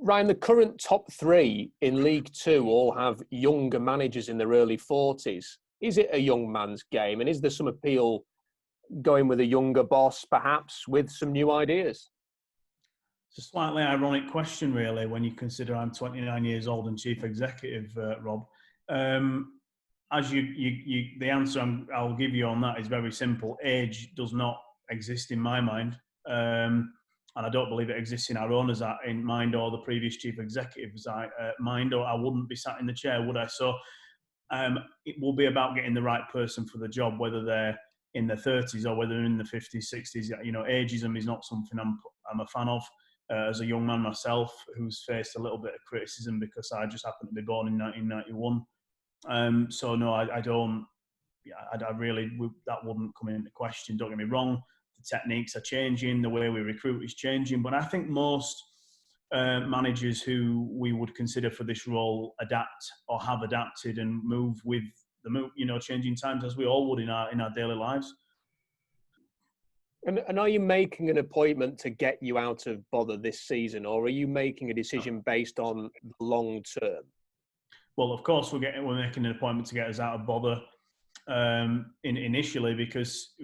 Ryan, the current top three in League Two all have younger managers in their early 40s. Is it a young man's game? And is there some appeal going with a younger boss, perhaps, with some new ideas? It's a slightly ironic question, really, when you consider I'm 29 years old and chief executive, Rob. The answer I'll give you on that is very simple. Age does not exist in my mind, and I don't believe it exists in our owners' in mind or the previous chief executives' mind, or I wouldn't be sat in the chair, would I? So it will be about getting the right person for the job, whether they're in their 30s or whether they're in the 50s, 60s. You know, ageism is not something I'm a fan of. As a young man myself, who's faced a little bit of criticism because I just happened to be born in 1991. So no, I don't. Yeah, I really that wouldn't come into question. Don't get me wrong. The techniques are changing. The way we recruit is changing. But I think most managers who we would consider for this role adapt or have adapted and move with the changing times, as we all would in our daily lives. And are you making an appointment to get you out of bother this season, or are you making a decision based on the long term? Well, of course, we're making an appointment to get us out of bother initially, because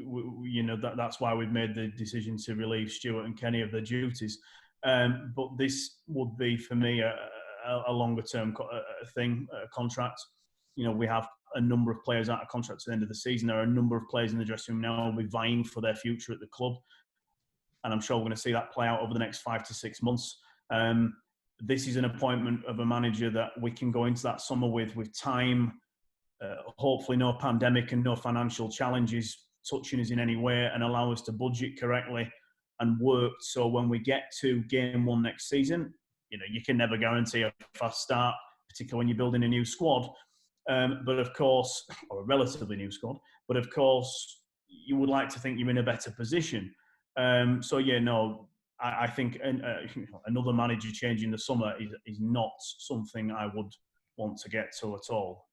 that's why we've made the decision to relieve Stuart and Kenny of their duties. But this would be for me a longer term contract. You know, we have a number of players out of contract at the end of the season. There are a number of players in the dressing room now who will be vying for their future at the club, and I'm sure we're going to see that play out over the next 5 to 6 months. This is an appointment of a manager that we can go into that summer with time. Hopefully no pandemic and no financial challenges touching us in any way, and allow us to budget correctly and work. So when we get to game one next season, you know, you can never guarantee a fast start, particularly when you're building a new squad. But of course, or a relatively new squad, but of course, you would like to think you're in a better position. I think another manager change in the summer is not something I would want to get to at all.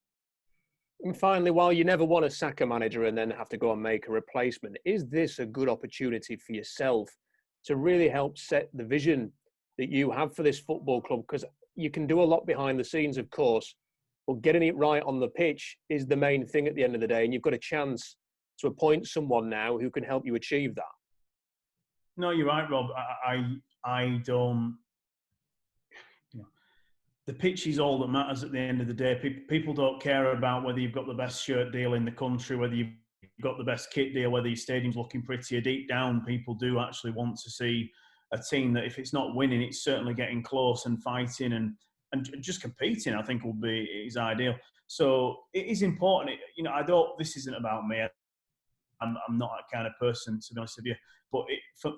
And finally, while you never want to sack a manager and then have to go and make a replacement, is this a good opportunity for yourself to really help set the vision that you have for this football club? Because you can do a lot behind the scenes, of course, but getting it right on the pitch is the main thing at the end of the day. And you've got a chance to appoint someone now who can help you achieve that. No, you're right, Rob. I don't. The pitch is all that matters at the end of the day. People don't care about whether you've got the best shirt deal in the country, whether you've got the best kit deal, whether your stadium's looking prettier. Deep down, people do actually want to see a team that, if it's not winning, it's certainly getting close and fighting and just competing. I think is ideal. So it is important. This isn't about me. I'm not that kind of person, to be honest with you. But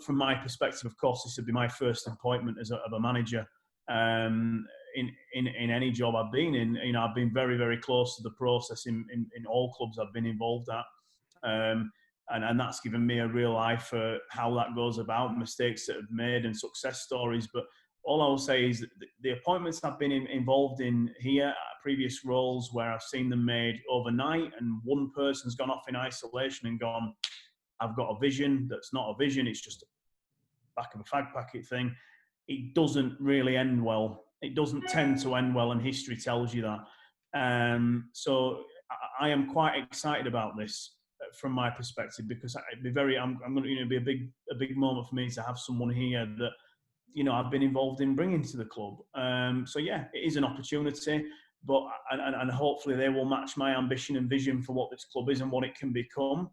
from my perspective, of course, this would be my first appointment of a manager in any job I've been in. You know, I've been very, very close to the process in all clubs I've been involved at. And that's given me a real eye for how that goes about, mistakes that I've made and success stories. But all I will say is that the appointments I've been involved in here, previous roles where I've seen them made overnight, and one person's gone off in isolation and gone, I've got a vision that's not a vision, it's just a back of a fag packet thing. It doesn't really end well. It doesn't tend to end well, and history tells you that. So I am quite excited about this from my perspective, because it'd be I'm going to be a big moment for me to have someone here that, you know, I've been involved in bringing to the club. So yeah, it is an opportunity, but and hopefully they will match my ambition and vision for what this club is and what it can become.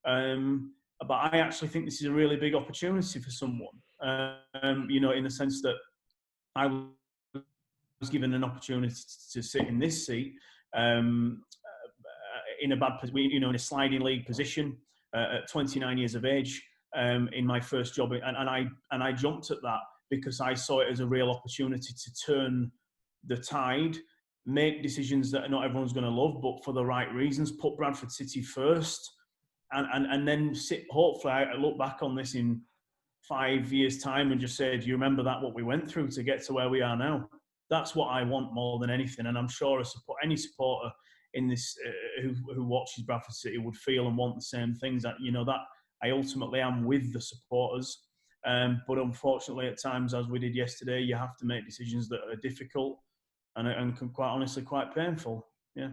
But I actually think this is a really big opportunity for someone. In the sense that I was given an opportunity to sit in this seat in a sliding league position at 29 years of age in my first job, and I jumped at that because I saw it as a real opportunity to turn the tide, make decisions that not everyone's going to love, but for the right reasons, put Bradford City first, and then hopefully I look back on this in 5 years' time and just say, do you remember what we went through to get to where we are now? That's what I want more than anything, and I'm sure any supporter in this who watches Bradford City would feel and want the same things. That I ultimately am with the supporters, But unfortunately, at times, as we did yesterday, you have to make decisions that are difficult and quite honestly quite painful. Yeah.